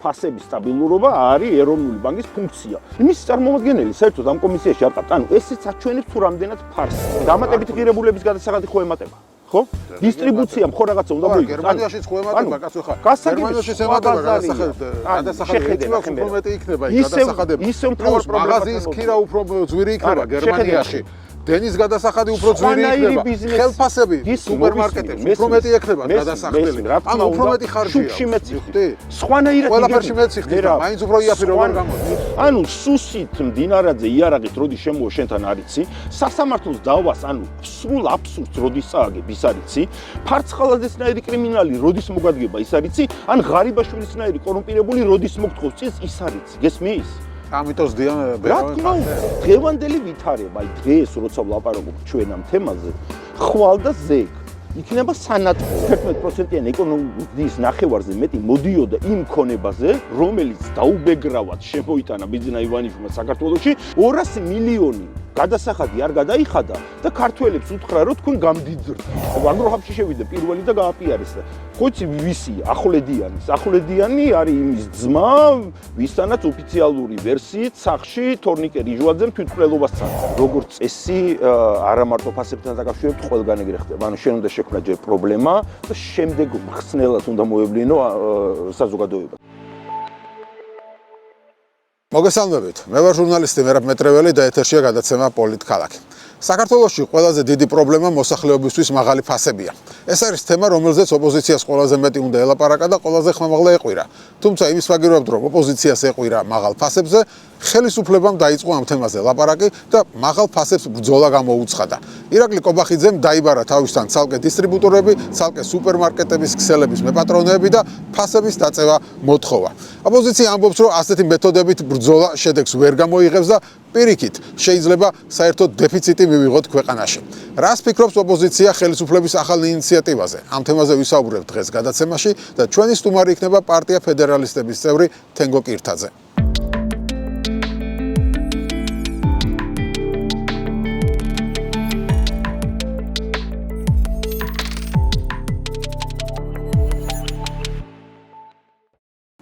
ფასების სტაბილურობა არის ეროვნული ბანკის ფუნქცია. იმის წარმომადგენელი საერთოდ ამ კომისიაში არ ყავთ. ანუ ესეც აჩვენებს თუ რამდენად ფარს. დამატებით ღირებულების გადასახადი ხო ემატება. ხო? დისტრიბუცია ხო რაღაცა უნდა მოიგოს. გერმანიაშიც ხო ემატება, კაცო ხა. გერმანიაში ემატება გადასახადი ეჭვებს უფრო მეტი იქნება იქ გადასახადები. ისე მთავარ მაღაზიის ქირა უფრო ძვირი იქნება გერმანიაში. დენის გადასახადი უფრო ძვირი იქნება. ხელფასები სუპერმარკეტებში უფრო მეტი იქნება გადასახდელი. ანუ უფრო მეტი ხარჯია. ხდი? სხვანაირად ყველაფერში მეც იხდება. მაინც უფრო იაფი როგორ გამოდის. ანუ სუსით მდინარაძე იარაღით როდი შემოვა შენთან არიცი, სასამართლოს დავას ანუ სრულ აბსურდს როდის წააგებ ის არიცი, ფარცხალაძესნაირი კრიმინალი როდის მოგადგება ის არიცი, ან ღარიბაშვილისნაირი კორუმპირებული როდის მოგთხოვს ის არიცი. გესმის? ამიტომ ზდიან ბეროვან დღევანდელი ვითარება, აი დღეს როცა ვლაპარაკობ ჩვენ ამ თემაზე, ხვალ და ზეგ იქნება სანაწყო 11%-იანი ეკონომიკის ნახევარზე მეტი მოდიოდა იმ ქონებაზე, რომელიც დაუბეგრავად შემოიტანა ბიძინა ივანიშვილმა საქართველოში 200 მილიონი გადასახადი არ გადაიხადა და ქართველებს უთხრა რომ თქვენ გამდიძრთ. აგროჰაბში შევიდა პირველი და გააპიარეს. ხოიცი ვისი ახვლედიანის. ახვლედიანი არის იმის ძმა, ვისთანაც ოფიციალური ვერსიით სახში თორნიკე რიჟვაძემ თვითმკვლელობას წააგო. როგორც წესი, არა მარტო ფასებთან დაკავშირებით ყველგან ეგრე ხდება. ანუ შენ უნდა შექმნა ჯერ პრობლემა და შემდეგ მხსნელად უნდა მოევლინო საზოგადოება. მოგესალმებით. მე ვარ ჟურნალისტი მერაბ მეტრეველი და ეთერშია გადაცემა პოლიტქალაქი. საქართველოში ყველაზე დიდი პრობლემა მოსახლეობისთვის მაღალი ფასებია. ეს არის თემა, რომელზეც ოპოზიციას ყველაზე მეტი უნდა ელაპარაკა და ყველაზე ხმამაღლა ეყვირა. თუმცა იმის ვაგირობთ, რომ ოპოზიციას ეყვირა მაღალ ფასებზე, ხელისუფლებამ დაიწყო ამ თემაზე ლაპარაკი და მაღალ ფასებს ბრძოლა გამოუცხადა. ირაკლი კობახიძემ დაიბარა თავისთან ცალკე დისტრიბუტორები, ცალკე სუპერმარკეტების ქსელების მეპატრონეები და ფასების დაწევა მოთხოვა. ოპოზიცია ამბობს, რომ ასეთი მეთოდებით ბრძოლა შედეგს ვერ გამოიღებს და პირიქით შეიძლება საერთოდ დეფიციტი მივიღოთ ქვეყანაში. რას ფიქრობს ოპოზიცია ხელისუფლების ახალ ინიციატივაზე? ამ თემაზე ვისაუბრებთ დღეს გადაცემაში და ჩვენი სტუმარი იქნება პარტია ფედერალისტების წევრი თენგო კირთაძე.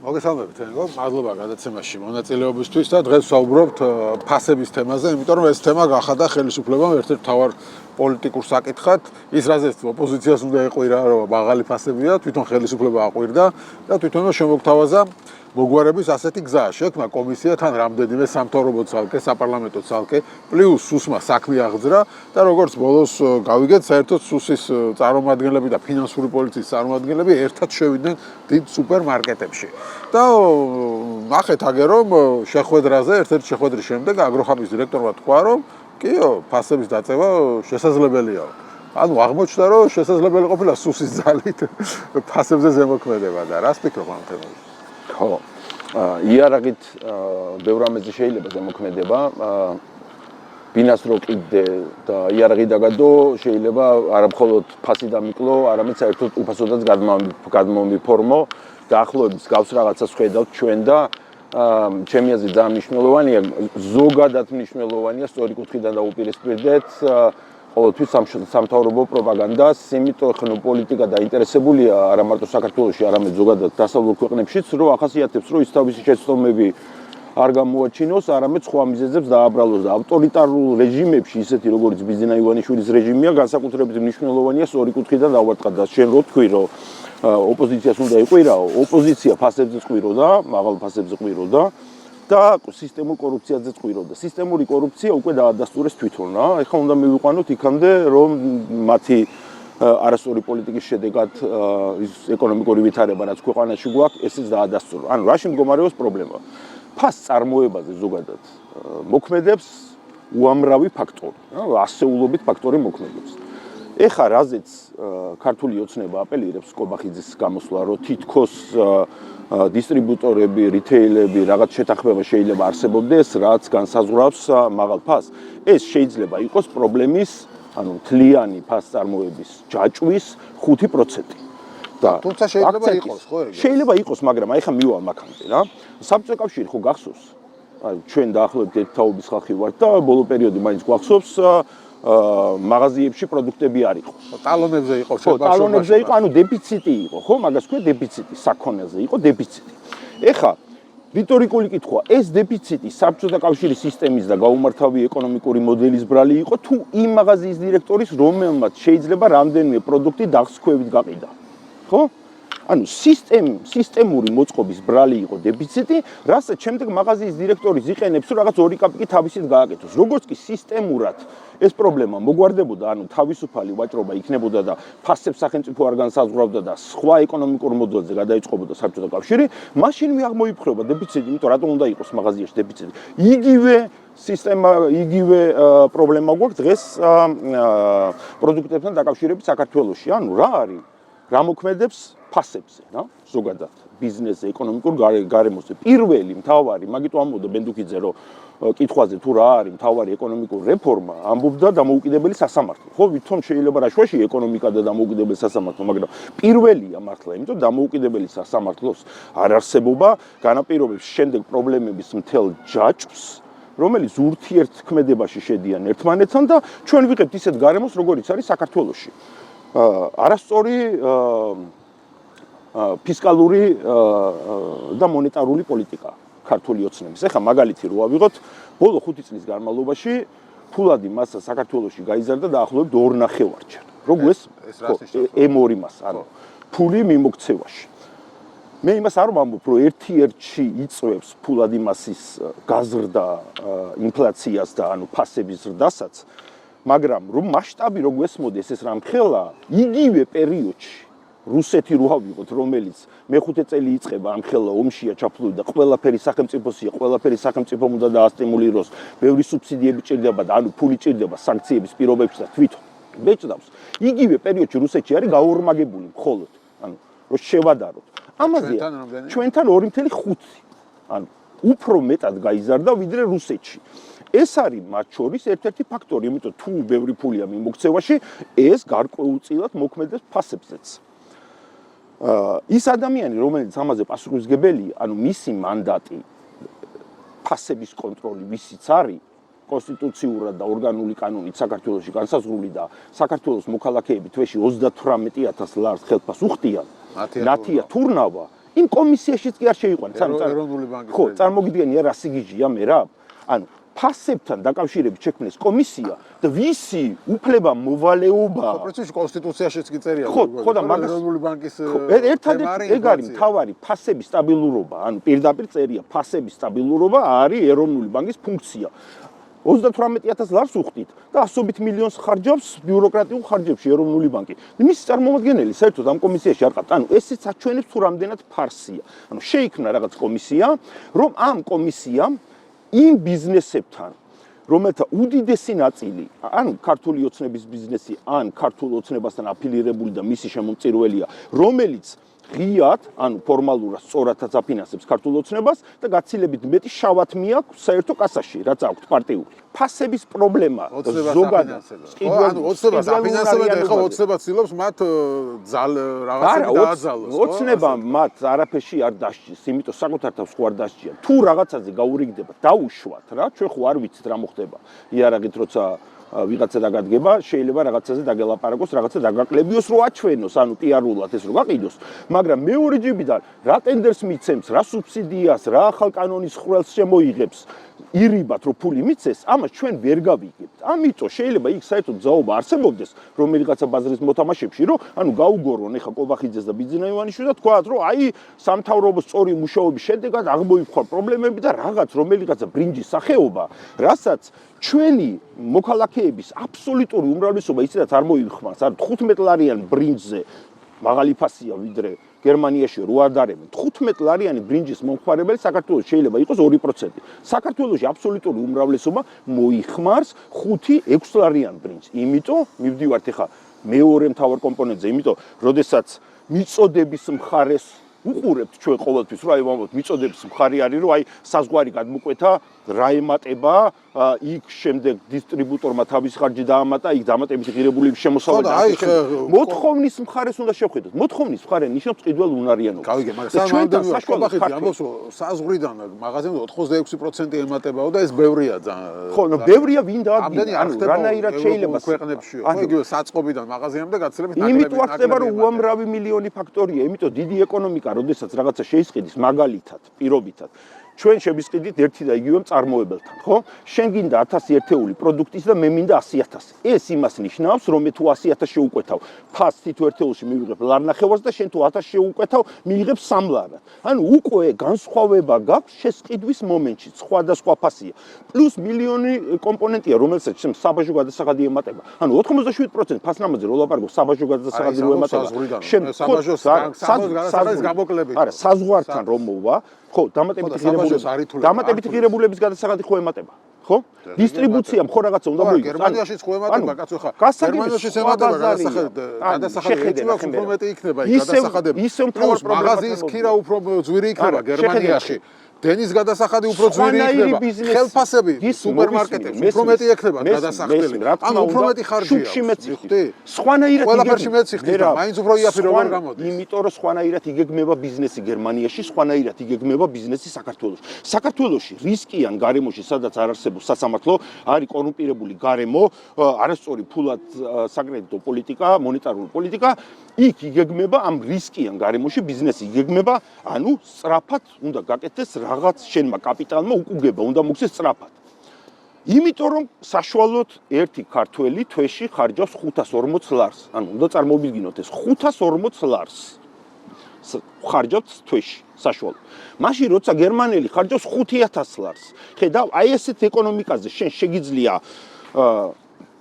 მოგესალმებით, თენგო, მადლობა გადაცემაში მონაწილეობისთვის და დღეს ვსაუბრობთ ფასების თემაზე, იმიტომ რომ ეს თემა გახადა ხელისუფლებამ ერთ-ერთ მთავარ პოლიტიკურ საკითხად. ის რაზეც ოპოზიციას უნდა ეყვირა, რომ მაღალი ფასებია, თვითონ ხელისუფლება აყვირდა და თვითონმა შემოგთავაზა მოგვარების ასეთი გზა. შექმნა კომისია, თან რამდენიმე სამთავრობო ცალკე, საპარლამენტო ცალკე, პლუს სუსმა საქმე აღძრა და როგორც ბოლოს გავიგეთ, საერთოდ სუსის წარმომადგენლები და ფინანსური პოლიციის წარმომადგენლები ერთად შევიდნენ დიდ სუპერმარკეტებში. და ნახეთ აგე რომ შეხვედრაზე, ერთ-ერთი შეხვედრის შემდეგ აგროჰაბის დირექტორმა თქვა, რომ კიო, ფასების დაწევა შესაძლებელია. ანუ აღმოჩნდა, რომ შესაძლებელი ყოფილა სუსის ძალით ფასებზე ზემოქმედება და რას ფიქრობ ამ თემაზე? ხო, იარაღით ბევრ რამეზე შეიძლება ზემოქმედება. ბინას რო კიდე და იარაღი დაგადო, შეიძლება არა მხოლოდ ფასი დამიკლო, არამედ საერთოდ უფასოდაც გადმომიფორმო. დაახლოებით გავს რაღაცას ხედავთ ჩვენ და ჩემი აზრით ძალიან მნიშვნელოვანია, ზოგადად მნიშვნელოვანია სწორი კუთხიდან დაუპირისპირდეთ ყოველთვის სამთავრობო პროპაგანდას, იმიტომ ხნო პოლიტიკა დაინტერესებულია არა მარტო საქართველოში, არამედ ზოგადად დასავლურ ქვეყნებშიც, რომ ახასიათებს, რომ ის თავისი შეცდომები არ გამოაჩინოს, არამედ სხვა მიზეზებს დააბრალოს და ავტორიტარულ რეჟიმებში, ისეთი როგორც ბიძინა ივანიშვილის რეჟიმია, განსაკუთრებით მნიშვნელოვანია სწორი კუთხიდან დავარტყა და შენ რო თქვი, რომ ოპოზიციას უნდა ეყვირაო, ოპოზიცია ფასებზე წყვიროდა, მაღალ ფასებზე წყვიროდა და სისტემურ კორუფციაზეც წყვიროდა. სისტემური კორუფცია უკვე დაადასტურეს თვითონ რა. ეხლა უნდა მივიყვანოთ იქამდე, რომ მათი არასწორი პოლიტიკის შედეგად ის ეკონომიკური ვითარება, რაც ქვეყანაში გვაქვს, ესეც დაადასტურა. ანუ რაში მდგომარეობს პრობლემა? ფასს წარმოებაზე ზოგადად მოქმედებს უამრავი ფაქტორი, რა, ასეულობით ფაქტორი მოქმედებს. ეხა რაზეც ქართული ოცნება აპელირებს კობახიძის გამოსვლა, რომ თითქოს დისტრიბუტორები, რიტეილები, რაღაც შეთანხმება შეიძლება არსებობდეს, რაც განსაზღვრავს მაღალ ფასს. ეს შეიძლება იყოს პრობლემის, ანუ მთლიანი ფასს წარმოების ჯაჭვის 5%. და თუმცა შეიძლება იყოს, ხო? შეიძლება იყოს, მაგრამ აი ხა მივალ მაგამდე რა. საბჭოთა კავშირი ხო გახსოვს? აი ჩვენ დაახლოებით ერთ თაობის ხალხი ვართ და ბოლო პერიოდი მაინც გვახსოვს მაღაზიებში პროდუქტები არ იყო. ტალონებზე იყო, ტალონებზე იყო, ანუ დეფიციტი იყო, ხო? მაგას ქვია დეფიციტი, საქონელზე იყო დეფიციტი. ეხა რიტორიკული კითხვა, ეს დეფიციტი საბჭოთა კავშირის სისტემის და გაუმართავი ეკონომიკური მოდელის ბრალი იყო თუ იმ მაღაზიის დირექტორის, რომელმაც შეიძლება რამდენიმე პროდუქტი დახსქვევით გაყიდა. ხო? ანუ სისტემური მოწყობის ბრალი იყო დეფიციტი, რასაც შემდეგ მაღაზიის დირექტორის იყენებს, რომ რაღაც 2 კაპიკი თავისით გააკეთოს. როგორც კი სისტემურად ეს პრობლემა მოგვარდებოდა, ანუ თავისუფალი ვაჭრობა იქნებოდა და ფასებს სახელმწიფო არ განსაზღვრავდა და სხვა ეკონომიკურ მოდელზე გადაიწყობოდა საბჭოთა კავშირი, მაშინვე აღმოიფხვრება დეფიციტი, იმიტომ რატომ უნდა იყოს მაღაზიაში დეფიციტი. იგივე სისტემა, იგივე პრობლემა გვაქვს დღეს პროდუქტებთან დაკავშირებით საქართველოში. ანუ რა არის? რა მოქმედებს ფასებზე, რა? ზოგადად ბიზნესზე, ეკონომიკურ გარემოზე. პირველი მთავარი, მაგიტო ამბობდა ბენდუქიძე, რომ კითხვაზე თუ რა არის მთავარი ეკონომიკური რეფორმა, ამბობდა დამოუკიდებელი სასამართლო. ხო, ვითომ შეიძლება რა შვაში ეკონომიკა და დამოუკიდებელი სასამართლო, მაგრამ პირველია მართლა, იმიტომ დამოუკიდებელი სასამართლოს არარსებობა განაპირობებს შემდეგ პრობლემების მთელ ჯაჭვს, რომელიც ურთიერთქმედებაში შედიან ერთმანეთთან და ჩვენ ვიღებთ ისეთ გარემოს, როგორიც არის საქართველოში. არასწორი ფისკალური და მონეტარული პოლიტიკა ქართული ოცნების. ეხლა მაგალითი რო ავიღოთ, ბოლო 5 წლის განმავლობაში ფულადი მასა საქართველოში გაიზარდა დაახლოებით 2.5-ჯერ. როგორ ეს M2 მასა, ანუ ფული მიმოქცევაში. მე იმას არ ვამბობ, რომ ერთ-ერთში იწვევს ფულადი მასის გაზრდა ინფლაციას და ანუ ფასების ზრდასაც, მაგრამ რომ მასშტაბი რო გვესმოდეს ეს რამ ხელა, იგივე პერიოდში რუსეთი რო ავიღოთ, რომელიც მე-5 წელი იწყება ამ ხელა ომშია ჩაფლული და ყველაფერი სახელმწიფოსია, ყველაფერი სახელმწიფომ უნდა დაასტიმულიროს, ბევრი სუბსიდიები ჭირდება და ანუ ფული ჭირდება სანქციების პირობებში და თვითონ ბეჭდავს. იგივე პერიოდში რუსეთში არის გაორმაგებული მხოლოდ, ანუ რო შევადაროთ. ამაზე ჩვენთან 2.5, ანუ უფრო მეტად გაიზარდა ვიდრე რუსეთში. ეს არის მათ შორის ერთ-ერთი ფაქტორი, იმიტომ თუ ბევრი ფულია მიმოქცევაში, ეს გარკვეულწილად მოქმედებს ფასებზეც. ის ადამიანი, რომელიც ამაზე პასუხისმგებელია, ანუ მისი მანდატი ფასების კონტროლი ვისიც არის, კონსტიტუციურად და ორგანული კანონით საქართველოში განსაზღვრული და საქართველოს მოქალაქეები თვეში 38,000 ლარს ხელფას უხდიან. ნათია თურნავა იმ კომისიაშიც კი არ შეიყვანეს. ეროვნული ბანკის ხო, წარმოგიდგენია რა სიგიჟია მე რა? ანუ ფასებთან დაკავშირებით შექმნეს კომისია და ვისი უფლება მოვალეობა პროცესში კონსტიტუციაშიც კი წერია ხო და მაგას ეროვნული ბანკის ერთადერთი ეგ არის მთავარი ფასების სტაბილურობა, ანუ პირდაპირ წერია ფასების სტაბილურობა არის ეროვნული ბანკის ფუნქცია. 38,000 ლარს უხდით და ასობით მილიონს ხარჯავს ბიუროკრატიულ ხარჯებში ეროვნული ბანკი. მის წარმომადგენელი საერთოდ ამ კომისიაში არ ყავთ. ანუ ესეც აჩვენებს თუ რამდენად ფარსია. ანუ შეიქმნა რაღაც კომისია, რომ ამ კომისიამ იმ ბიზნესებთან, რომელთა უდიდესი ნაწილი, ან ქართული ოცნების ბიზნესი, ან ქართულ ოცნებასთან აფილირებული და მისი შემომწირველია, რომელიც ღიად, ანუ ფორმალურად სწორადაც აფინანსებს ქართულ ოცნებას და გაცილებით მეტი შავათმი აქვს საერთო კასაში, რაც აქვს პარტიული. ფასების პრობლემა ზოგადად. ანუ ოცნებას აფინანსებენ და ეხლა ოცნება ცდილობს მათ რაღაცები დააძალოს. ოცნებამ მათ არაფერში არ დასჭირს, იმიტომ საკუთარ თავს ხო არ დასჭირა. თუ რაღაცაზე გაურიგდება, დაუშვათ რა, ჩვენ ხო არ ვიცით რა მოხდება. იარაღით როცა ვიღაცა დაგადგება, შეიძლება რაღაცაზე დაგელაპარაკოს, რაღაცა დაგაკლებიოს, რო აჩვენოს, ანუ პიარულად ეს რო გაყიდოს, მაგრამ მეორე ჯიბიდან რა ტენდერს მიცემს, რა სუბსიდიას, რა ახალ კანონის ხვრელს შემოიღებს, ირიბათ რო ფული მიცეს, ამას ჩვენ ვერ გავიგებთ. ამიტომ შეიძლება იქ საერთოდ ძალობა არსებობდეს, რომელიღაცა ბაზრის მოთამაშებში, რომ ანუ გაუგორონ ეხა კობახიძეს და ბიძინა ივანიშვილს და თქვათ, რომ აი სამთავრობოს სწორი მუშაობის შედეგად აღმოიფხვა პრობლემები და რაღაც რომელიღაცა ბრინჯის სახეობა, რასაც ჩვენი მოქალაქეების აბსოლუტური უმრავლესობა ისედაც არ მოიხმარს, არ 15 ლარიან ბრინჯზე მაღალი ფასია ვიდრე გერმანიაში რო არ დარებენ 15 ლარიანი ბრინჯის მომხმარებელი საქართველოს შეიძლება იყოს 2%. საქართველოში აბსოლუტური უმრავლესობა მოიხმარს 5-6 ლარიან ბრინჯს. იმიტომ მივდივართ ეხა მეორე მთავარ კომპონენტზე, იმიტომ როდესაც მიწოდების მხარეს უყურებთ ჩვენ ყოველთვის, რომ აი ვამბობთ მიწოდების მხარი არის, რომ აი საზღვარი გადმოკვეთა, რა ემატება იქ შემდეგ დისტრიბუტორმა თავის ხარჯი დაამატა, იქ დამატებითი ღირებულების შემოსავალი. მოთხოვნის მხარეს უნდა შევხედოთ. მოთხოვნის მხარე ნიშნავს ყიდველ უნარიანობას. გავიგე, მაგრამ ჩვენთან საშუალოა ამბობს, რომ საზღვრიდან მაღაზიამდე 86% ემატებაო და ეს ბევრია ძალიან. ხო, ბევრია ვინ დაადგინა. რანაირად შეიძლება ქვეყნებშიო. ხო, იგივე საწყობიდან მაღაზიამდე გაცილებით ნაკლები. იმიტომ ახდება, რომ უამრავი მილიონი ფაქტორია, იმიტომ დიდი ეკონომიკა, როდესაც რაღაცა შეისყიდის მაგალითად, პირობითად. ჩვენ შევისყიდით ერთი და იგივე მწარმოებელთან, ხო? შენ გინდა 1000 ერთეული პროდუქტის და მე მინდა 100000. ეს იმას ნიშნავს, რომ მე თუ 100000 შეუკვეთავ, ფასს თითო ერთეულში მივიღებ ლარნახევას და შენ თუ 1000 შეუკვეთავ, მიიღებ 3 ლარად. ანუ უკვე განსხვავება გაქვს შესყიდვის მომენტში, სხვადასხვა ფასია. პლუს მილიონი კომპონენტია, რომელსაც შენ საბაჟო გადასახადი ემატება. ანუ 87% ფასნამაზე რო ლაპარაკობ, საბაჟო გადასახადი რო ემატება. შენ საბაჟოს გადასახადის გამოკლებით. არა, საზღვართან რომ მოვა ხო, დამატებითი ღირებულების გადასახადი ხო ემატება, ხო? დისტრიბუციამ ხო რაღაცა უნდა მოიგოს. გერმანიაშიც ხო ემატება, კაცო ხა. გერმანიაშიც ემატება გადასახადი ეჭვებს უფრო მეტი იქნება იქ გადასახადები. მაღაზიის ქირა უფრო ძვირი იქნება გერმანიაში. დენის გადასახადი უფრო ძვირი იქნება. ხელფასები სუპერმარკეტებში უფრო მეტი ექნება გადასახდელი. ანუ უფრო მეტი ხარჯია. ხდი? სხვანაირად ყველაფერში მეციხდება, მაინც უფრო იაფი როგორ გამოდის. იმიტომ რომ სხვანაირად იგეგმება ბიზნესი გერმანიაში, სხვანაირად იგეგმება ბიზნესი საქართველოში. საქართველოში რისკიან გარემოში, სადაც არ არსებობს სასამართლო, არის კორუმპირებული გარემო, არასწორი ფულად საკრედიტო პოლიტიკა, მონეტარული პოლიტიკა, იქ იგეგმება ამ რისკიან გარემოში ბიზნესი იგეგმება, ანუ სწრაფად უნდა გაკეთდეს რაღაც შენმა კაპიტალმა უკუგება უნდა მოგცეს სწრაფად. იმიტომ რომ საშუალოდ ერთი ქართველი თვეში ხარჯავს 540 ლარს. ანუ უნდა წარმოვიდგინოთ ეს 540 ლარს. ხარჯავს თვეში საშუალოდ. მაშინ როცა გერმანელი ხარჯავს 5000 ლარს. ხედავ, აი ესეთ ეკონომიკაზე შენ შეგიძლია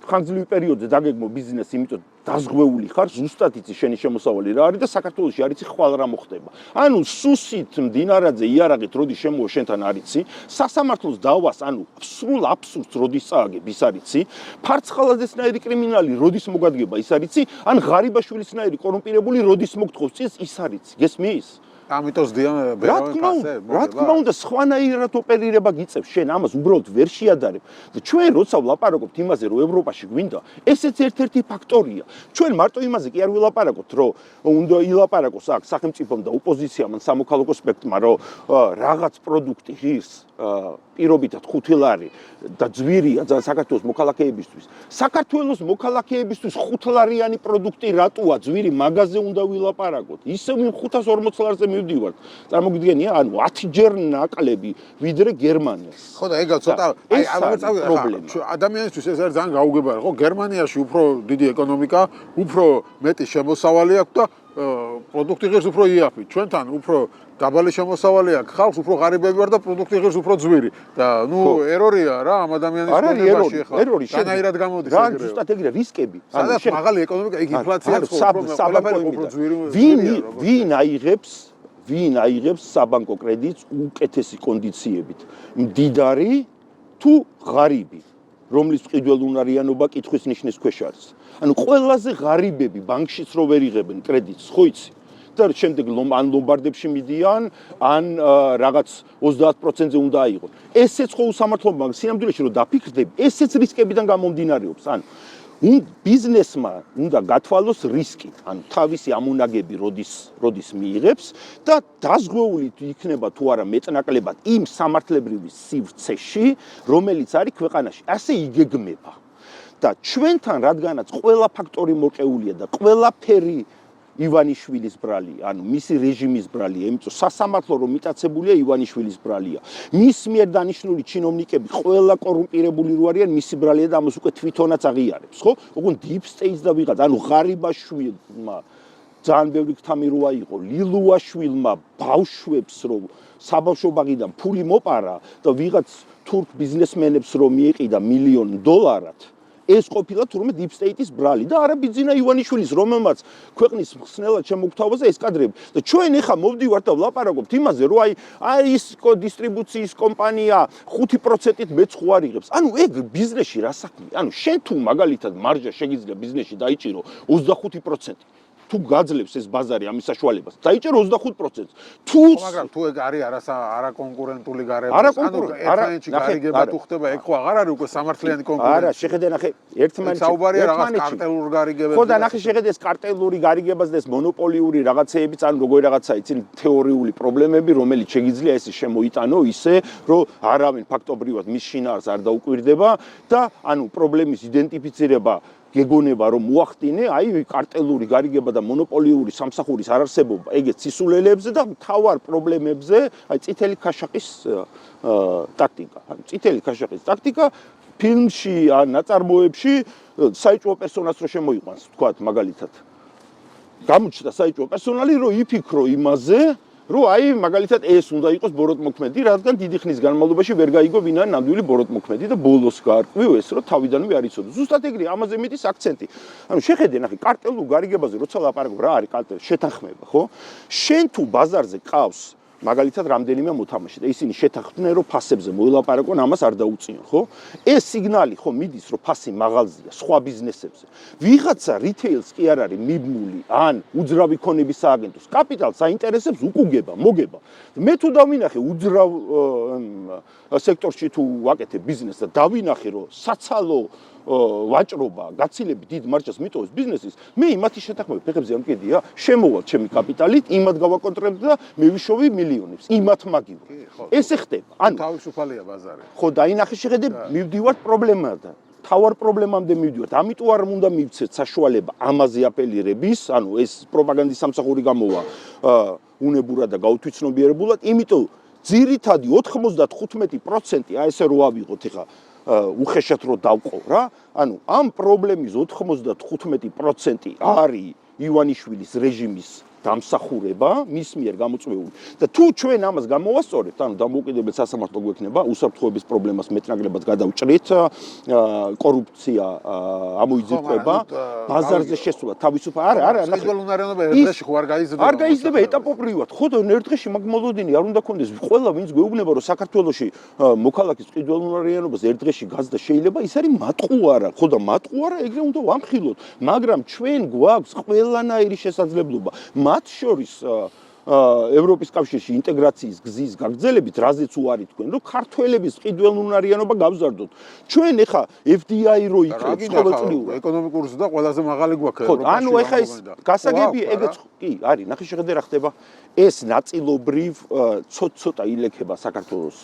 ხანგრძლივი პერიოდზე დაგეგმო ბიზნესი, იმიტომ დაზღვეული ხარ, ზუსტად იცი შენი შემოსავალი რა არის და საქართველოში არ იცი ხვალ რა მოხდება. ანუ სუსით მდინარაძე იარაღით როდი შემოვა შენთან არ იცი, სასამართლოს დავას, ანუ სრულ აბსურდს როდის წააგებ ის არ იცი, ფარცხალაძესნაირი კრიმინალი როდის მოგადგება ის არ იცი, ან ღარიბაშვილისნაირი კორუმპირებული როდის მოგთხოვს წინს ის არ იცი. გესმის? ამიტომ ზდიან ბერავენ რა თქმა უნდა, სხვანაირად ოპერირება გიწევს, შენ ამას უბრალოდ ვერ შეადარებ. და ჩვენ როცა ვლაპარაკობთ იმაზე, რომ ევროპაში გვინდა, ესეც ერთ-ერთი ფაქტორია. ჩვენ მარტო იმაზე კი არ ვილაპარაკობთ, რომ უნდა ილაპარაკოს აქ სახელმწიფომ და ოპოზიციამ ან სამოქალაქო სპექტრმა, რომ რაღაც პროდუქტი ღირს პირობითად 5 ლარი და ძვირია ძალიან საქართველოს მოქალაქეებისთვის. საქართველოს მოქალაქეებისთვის 5 ლარიანი პროდუქტი რატოა ძვირი მაგაზე უნდა ვილაპარაკოთ. ისევ 540 ლარზე მივდივართ. წარმოგიდგენია, ანუ 10 ჯერ ნაკლები ვიდრე გერმანიას. ხო და ეგა ცოტა აი ადამიანისთვის ეს არის ძალიან გაუგებარი, ხო? გერმანიაში უფრო დიდი ეკონომიკა, უფრო მეტი შემოსავალი აქვს და პროდუქტი ღირს უფრო იაფი. ჩვენთან უფრო დაბალი შემოსავალი აქვს, ხალხს უფრო ღარიბები ვარ და პროდუქტი ღირს უფრო ძვირი. და ნუ ერორია რა ამ ადამიანის კონტექსტში ხა. შენაირად გამოდის ეგრე. რა ზუსტად ეგრე რისკები. სადაც მაღალი ეკონომიკა, იქ ინფლაციაც უფრო ძვირი. ვინ აიღებს საბანკო კრედიტს უკეთესი კონდიციებით? მდიდარი თუ ღარიბი, რომლის ყიდველ უნარიანობა კითხვის ნიშნის ქვეშ არის. ანუ ყველაზე ღარიბები ბანკშიც რო ვერ იღებენ კრედიტს, ხო იცი? და შემდეგ ან ლომბარდებში მიდიან, ან რაღაც 30%-ზე უნდა აიღონ. ესეც ხო უსამართლობა, სინამდვილეში რომ დაფიქრდები, ესეც რისკებიდან გამომდინარეობს. ანუ ბიზნესმა უნდა გათვალოს რისკი, ანუ თავისი ამონაგები როდის მიიღებს და დაზღვეული იქნება თუ არა მეტნაკლებად იმ სამართლებრივი სივრცეში, რომელიც არის ქვეყანაში. ასე იგეგმება. და ჩვენთან რადგანაც ყველა ფაქტორი მორყეულია და ყველაფერი ივანიშვილის ბრალია, ანუ მისი რეჟიმის ბრალია, იმიტომ სასამართლო რომ მიტაცებულია ივანიშვილის ბრალია. მის მიერ დანიშნული ჩინოვნიკები ყველა კორუმპირებული რო არიან, მისი ბრალია და ამას უკვე თვითონაც აღიარებს, ხო? ოღონდ deep state და ვიღაც, ანუ ღარიბაშვილმა ძალიან ბევრი გთამი რო აიღო, ლილუაშვილმა ბავშვებს რო საბავშვო ბაღიდან ფული მოპარა და ვიღაც თურქ ბიზნესმენებს რო მიეყიდა $1,000,000 ეს ყოფილა თურმე deep state-ის ბრალი და არა ბიძინა ივანიშვილის, რომელმაც ქვეყნის მხსნელად შემოგთავაზა ეს კადრები. და ჩვენ ეხა მოვდივართ და ვლაპარაკობთ იმაზე, რომ აი ის დისტრიბუციის კომპანია 5%-ით მეც ხო არ იღებს. ანუ ეგ ბიზნესში რა საქმეა? ანუ შენ თუ მაგალითად მარჟა შეგიძლია ბიზნესში დაიჭირო 25%. თუ გაძლევს ეს ბაზარი ამის საშუალებას, დაიჭერ 25%. თუ მაგრამ თუ ეგ არის არაკონკურენტული გარემო, ერთმანეთში გარიგება თუ ხდება, ეგ ხო აღარ არის უკვე სამართლიანი კონკურენცია. არა, შეხედე ნახე, ერთმანეთში. საუბარია რაღაც კარტელურ გარიგებებზე. ხო და ნახე შეხედე ეს კარტელური გარიგებას და ეს მონოპოლიური რაღაცეებიც, ან როგორი რაღაცა იცი, თეორიული პრობლემები, რომელიც შეიძლება ესე შემოიტანო ისე, რომ არავინ ფაქტობრივად მის შინაარს არ დაუკვირდება და ანუ პრობლემის იდენტიფიცირება გეგონება რომ მოახდინე, აი კარტელური გარიგება და მონოპოლიური სამსახურის არარსებობა, ეგეც სისულელებზე და მთავარ პრობლემებზე, აი წითელი ქაშაყის ტაქტიკა. ანუ წითელი ქაშაყის ტაქტიკა ფილმში ან ნაწარმოებში საეჭვო პერსონაჟს რო შემოიყვანს, თქვათ მაგალითად. გამოჩნდა საეჭვო პერსონალი, რომ იფიქრო იმაზე, რომ აი მაგალითად ეს უნდა იყოს ბოროტმოქმედი, რადგან დიდი ხნის განმავლობაში ვერ გაიგო ვინ არის ნამდვილი ბოროტმოქმედი და ბოლოს გაარკვიო ეს, რომ თავიდანვე არ იცოდა. ზუსტად ეგრეა, ამაზე მიდის აქცენტი. ანუ შეხედე, ნახე, კარტელურ გარიგებაზე როცა ლაპარაკობ, რა არის კარტელი? შეთანხმება, ხო? შენ თუ ბაზარზე ყავს მაგალითად რამდენიმე მოთამაშე და ისინი შეთანხმდნენ რომ ფასებზე მოელაპარაკონ, ამას არ დაუწიონ, ხო? ეს სიგნალი ხო მიდის რომ ფასი მაღალზია სხვა ბიზნესებზე. ვიღაცა რიტეილს კი არ არის მიბმული ან უძრავი ქონების სააგენტოს კაპიტალს აინტერესებს უკუგება, მოგება. მე თუ დავინახე უძრავ სექტორში თუ ვაკეთებ ბიზნესს და დავინახე რომ საცალო ვაჭრობა გაცილებით დიდ მარჯვას მიტოვებს ბიზნესის, მე იმათი შეთანხმება ფეხებზე არ მკიდია, შემოვალ ჩემი კაპიტალით, იმათ გავაკონტროლებდი და მე ვიშოვი მილიონებს, იმათ მაგივრ. ესე ხდება. ანუ თავისუფალია ბაზარი. ხო, დაინახე შეხედე, მივდივართ პრობლემადან. თავარ პრობლემამდე მივდივართ. ამიტომ არ უნდა მივცეთ საშუალება ამაზე აპელირების, ანუ ეს პროპაგანდის სამსახური გამოვა უნებურად და გაუთვითცნობიერებულად, იმიტომ ძირითადი 95% აი ესე რო ავიღოთ ეხა უხეშად რო დავყო რა, ანუ ამ პრობლემის 95% არის ივანიშვილის რეჟიმის დამსახურება, მის მიერ გამოწვეული. და თუ ჩვენ ამას გამოვასწორებთ, ანუ დამოუკიდებელ სასამართლო გვექნება, უსაფრთხოების პრობლემას მეტნაკლებად გადავჭრით, კორუფცია ამოიძიება, ბაზარზე შესვლა, თავისუფალ არა, ნახე. ხელოვნარიანობა ერთ დღეში ხო არ გაიზრდება. არ გაიზრდება ეტაპობრივად. ხო და ერთ დღეში მაგ მოლოდინი არ უნდა კონდეს. ყველა ვინც გვეუბნება, რომ საქართველოში მოქალაქის ხელოვნარიანობას ერთ დღეში გაზდა შეიძლება, ის არის მატყუარა. ხო და მატყუარა ეგრე უნდა ვამხილოთ, მაგრამ ჩვენ გვაქვს ყველანაირი შესაძლებლობა. მათ შორის ევროპის კავშირში ინტეგრაციის გზის გაგრძელებით, რაზეც უარი თქვენ, რომ ქართველების ყიდველუნარიანობა გავზარდოთ. ჩვენ ეხა FDI რო იქნებს ყოველწლიურად ეკონომიკური ზრდა ყველაზე მაღალი გვაქვს ევროპაში. ანუ ეხა ეს გასაგებია ეგეც კი, არის, ნახე შეხედე რა ხდება. ეს ნაწილობრივ ცოტ-ცოტა ილექება საქართველოს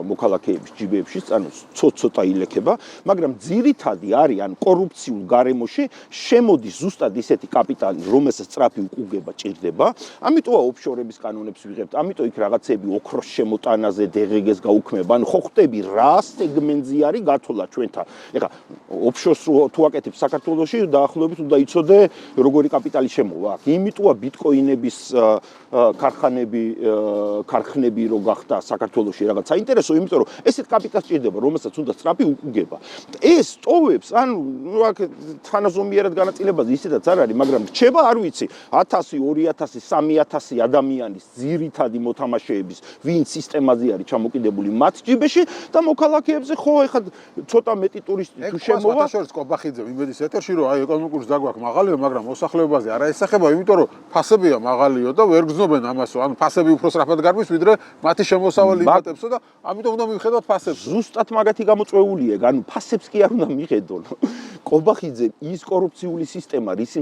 მოქალაქეების ჯიბეებში, ანუ ცოტ-ცოტა ილექება, მაგრამ ძირითადი არის, ანუ კორუფციულ გარემოში შემოდის ზუსტად ისეთი კაპიტალი, რომელსაც სწრაფი უკუგება ჭირდება. ამიტომა ოფშორების კანონებს ვიღებთ, ამიტომ იქ რაღაცები ოქროს შემოტანაზე DGG-ს გაუქმება. ანუ ხო ხტები რა სეგმენტზე არის გათვლა ჩვენთან. ეხლა ოფშორს თუ აკეთებ საქართველოში, დაახლოებით უნდა იცოდე როგორი კაპიტალი შემოვა. იმიტომა ბიტკოინების ქარხნები რო გახდა საქართველოში რაღაც საინტერესო, იმიტომ რომ ესეთ კაპიტალს ჭირდება, რომელსაც უნდა სწრაფი უკუგება. ეს ტოვებს, ანუ აქ თანაზომიერად განაწილებაზე ისედაც არ არის, მაგრამ რჩება, არ ვიცი, 1000, 2000, 3000 ადამიანის ძირითადი მოთამაშეების, ვინ სისტემაზე არის ჩამოკიდებული მათ ჯიბეში და მოქალაქეებზე ხო ეხლა ცოტა მეტი ტურისტი თუ შემოვა. შორის კობახიძე იმედის ეთერში, რომ აი ეკონომიკური ზრდა გვაქვს მაღალია, მაგრამ მოსახლეობაზე არა ესახება, იმიტომ რომ ფასებია მაღალიო და ვერ გრძნობენ ამასო, ანუ ფასები უფრო სწრაფად გარბის, ვიდრე მათი შემოსავალი იმატებსო და ამიტომ უნდა მივხედოთ ფასებს. ზუსტად მაგათი გამოწვეულია, ანუ ფასებს კი არ უნდა მიხედონ. კობახიძე ის კორუფციული სისტემა, რის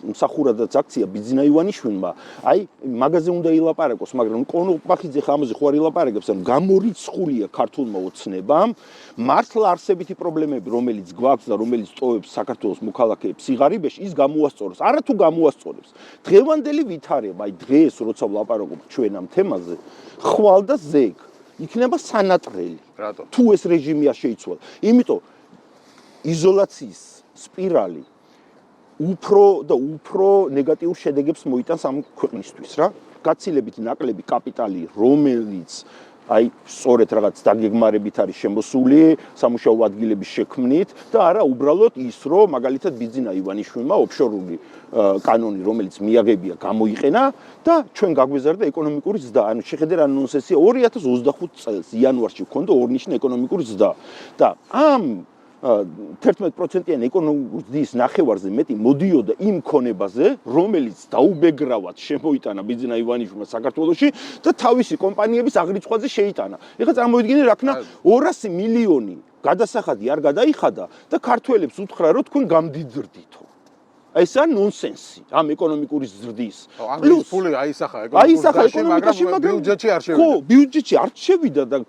მსახურადაც აქცია ბიძინა ივანიშვილმა, აი მაგაზე უნდა ილაპარაკოს, მაგრამ კობახიძე ხა ამაზე ხო არ ილაპარაკებს, ანუ გამორიცხულია ქართულმა ოცნებამ, მართლა არსებითი პრობლემები, რომელიც გვაქვს და რომელიც ტოვებს საქართველოს მოქალაქეებს სიღარიბეში, ის გამოასწოროს. არა თუ გამოასწორებს. დღევანდელი ვითარება, აი დღეს როცა ვლაპარაკობ ჩვენ ამ თემაზე, ხვალ და ზეგ იქნება სანატრელი. რატო? თუ ეს რეჟიმი არ შეიცვალა. იმიტომ იზოლაციის სპირალი უფრო ნეგატიურ შედეგებს მოიტანს ამ ქვეყნისთვის რა. გაცილებით ნაკლები კაპიტალი, რომელიც აი სწორედ რაღაც დაგეგმარებით არის შემოსული სამუშაო ადგილების შექმნით და არა უბრალოდ ის, რომ მაგალითად ბიძინა ივანიშვილმა ოფშორული კანონი, რომელიც მიაღებია, გამოიყენა და ჩვენ გაგვეზარდა ეკონომიკური ზრდა. ანუ შეხედე რა ნონსენსია, 2025 წელს იანვარში ვქონდა ორნიშნა ეკონომიკური ზრდა. და ამ 11%-იანი ეკონომიკური ზრდის ნახევარზე მეტი მოდიოდა იმ ქონებაზე, რომელიც დაუბეგრავად შემოიტანა ბიძინა ივანიშვილმა საქართველოში და თავისი კომპანიების აღრიცხვაზე შეიტანა. ეხლა წარმოვიდგინე, რა ქნა 200 მილიონი გადასახადი არ გადაიხადა და ქართველებს უთხრა, რომ თქვენ გამდიძრდითო. ესა ნონსენსი ამ ეკონომიკური ზრდის. პლუს ფული აისახა ეკონომიკაში, მაგრამ ბიუჯეტში არ შევიდა. ხო, ბიუჯეტში არ შევიდა და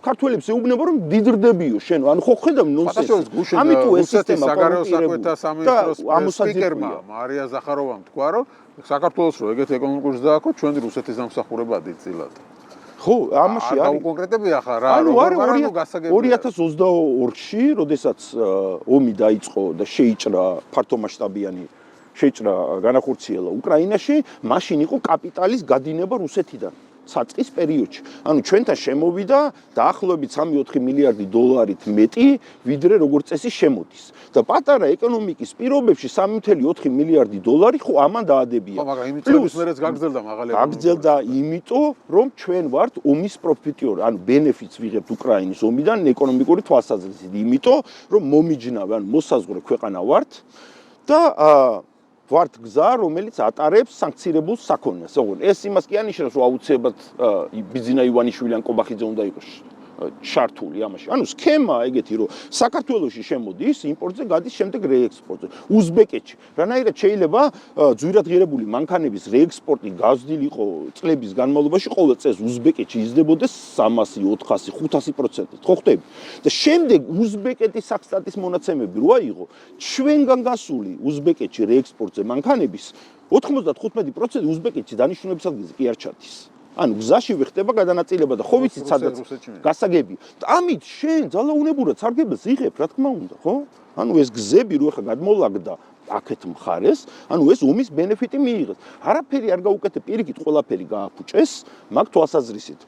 ქართველებს ეუბნება რომ დიდრდებიო შენ. ანუ ხო ხედავ ნონსენსი. ამიტომ ეს სისტემა საგარეო საქმეთა სამინისტროს სპიკერმა მარია ზახაროვამ თქვა, რომ საქართველოს რო ეგეთი ეკონომიკური ზრდა აქვს, ჩვენ რუსეთის დამსახურებაა დიდწილად. ხო, ამაში არის. გაუკონკრეტებია ხა რა, ანუ 2022-ში, როდესაც ომი დაიწყო და შეიჭრა ფართომასშტაბიანი განახორციელა უკრაინაში, მაშინ იყო კაპიტალის გადინება რუსეთიდან. საწყის პერიოდში. ანუ ჩვენთან შემოვიდა დაახლოებით 3-4 მილიარდი დოლარით მეტი, ვიდრე როგორც წესი შემოდის. და პატარა ეკონომიკის პირობებში 3.4 მილიარდი დოლარი ხო ამან დაადებია. ხო, მაგრამ იმიტომაც მერეც გაგრძელდა მაღალი ეკონომიკა. გაგრძელდა იმიტომ, რომ ჩვენ ვართ ომის პროფიტიორი, ანუ ბენეფიტს ვიღებთ უკრაინის ომიდან ეკონომიკური თვალსაზრისით. იმიტომ, რომ მომიჯნავე, ანუ მოსაზღვრე ქვეყანა ვართ და ვართ გზა, რომელიც ატარებს სანქცირებულ საქონელს. ეს იმას კი ანიშნავს, რომ აუცილებლად ბიძინა ივანიშვილი ან კობახიძე უნდა იყოს ჩართული ამაში. ანუ სქემა ეგეთი, რომ საქართველოში შემოდის, იმპორტზე გადის, შემდეგ რეექსპორტზე. უზბეკეთში რანაირად შეიძლება ძვირადღირებული მანქანების რეექსპორტი გაზრდილიყო წლების განმავლობაში ყოველ წელს უზბეკეთში იზრდებოდეს 300, 400, 500%. ხო ხტები? და შემდეგ უზბეკეთის სახსტატის მონაცემები რო აიღო, ჩვენგან გასული უზბეკეთში რეექსპორტზე მანქანების 95% უზბეკეთში დანიშნულების ადგილზე კი არ ჩადის. ანუ გზაში ვიხდება გადანაწილება და ხო ვიცით სადაც გასაგები. ამით შენ ძალაუნებურად სარგებელს იღებ, რა თქმა უნდა, ხო? ანუ ეს გზები რო ხა გადმოლაგდა აქეთ მხარეს, ანუ ეს ომის ბენეფიტი მიიღეს. არაფერი არ გაუკეთე, პირიქით ყველაფერი გააფუჭეს, მაგ თვალსაზრისით.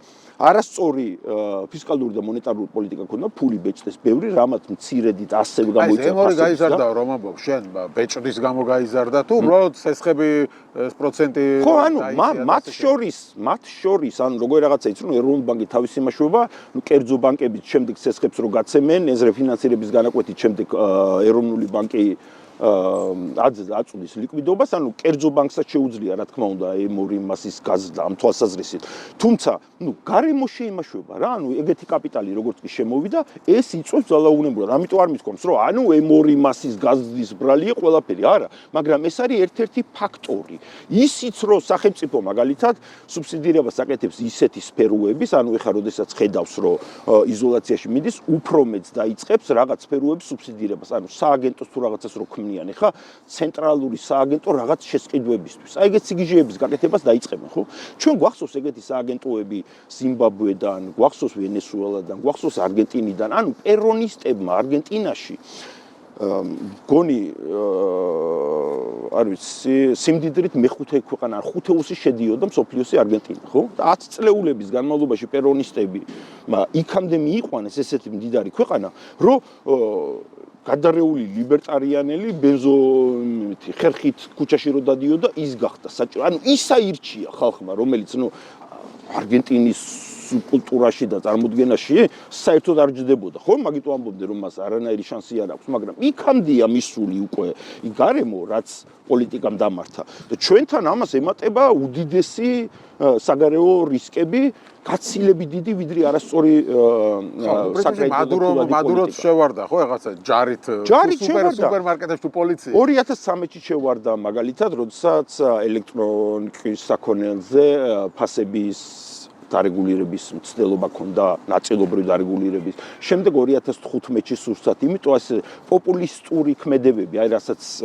არასწორი ფისკალური და მონეტარული პოლიტიკა ქონდა, ფული ბეჭდეს ბევრი, რამაც მცირედით ასევე გამოიწვია. აი, ემორი გაიზარდა რომ ამბობ, შენ ბეჭდის გამო გაიზარდა თუ უბრალოდ სესხები პროცენტი ხო, ანუ მათ შორის, ანუ როგორი რაღაცა იცი, რომ ეროვნული ბანკი თავის იმაშუება, ნუ კერძო ბანკებით შემდეგ სესხებს რო გაცემენ, ეს რეფინანსირების განაკვეთით შემდეგ ეროვნული ბანკი აწუდის ლიკვიდობას, ანუ კერძო ბანკსაც შეუძლია, რა თქმა უნდა, ემორი მასის გაზრდა ამ თვალსაზრისით. თუმცა, ნუ გარემო შეიმაშვება რა, ანუ ეგეთი კაპიტალი როგორც კი შემოვიდა, ეს იწვევს ძალაუნებურად. ამიტომ არ მithქვამს, რომ ანუ ემორი მასის გაზრდის ბრალია ყველაფერი, არა, მაგრამ ეს არის ერთ-ერთი ფაქტორი. ისიც რომ სახელმწიფო მაგალითად სუბსიდირებას აკეთებს ისეთი სფეროების, ანუ ეხლა როდესაც ხედავს, რომ იზოლაციაში მიდის, უფრო მეც დაიწყებს რაღაც სფეროების სუბსიდირებას, ანუ სააგენტოს თუ რაღაცას რო ეხა ცენტრალური სააგენტო რაღაც შესყიდვებისთვის. აი ეგეთ სიგიჟეების გაკეთებას დაიწყებენ, ხო? ჩვენ გვახსოვს ეგეთი სააგენტოები ზიმბაბვედან, გვახსოვს ვენესუელადან, გვახსოვს არგენტინიდან, ანუ პერონისტებმა არგენტინაში გონი არ ვიცი, სიმდიდრით მეხუთე ქვეყანა, 5-ე შედიოდა მსოფლიოსი არგენტინა, ხო? და 10 წლეულების განმავლობაში პერონისტები იქამდე მიიყვანეს ესეთი მდიდარი ქვეყანა, რომ გადარეული ლიბერტარიანელი ბენზომეთი ხერხით ქუჩაში რო დადიოდა ის გახდა საჭირო. ანუ ის აირჩია ხალხმა, რომელიც არგენტინის კულტურაში და წარმოდგენაში საერთოდ არ ჯდებოდა. ხო, მაგიტო ამბობდნენ, რომ მას არანაირი შანსი არ აქვს, მაგრამ იქამდეა მისული უკვე გარემო, რაც პოლიტიკამ დამართა. და ჩვენთან ამას ემატება უდიდესი საგარეო რისკები, გაცილებით დიდი, ვიდრე არასწორი მადუროც შევარდა, ხო, რაღაცა ჯარით სუპერმარკეტებში თუ პოლიცია. 2013-ში შევარდა მაგალითად, როდესაც ელექტრონიკის საქონელზე ფასების დარეგულირების მცდელობა ქონდა, ნაწილობრივ დარეგულირების. შემდეგ 2015-ში სურსათ, იმიტომ ასე პოპულისტური ქმედებები, აი რასაც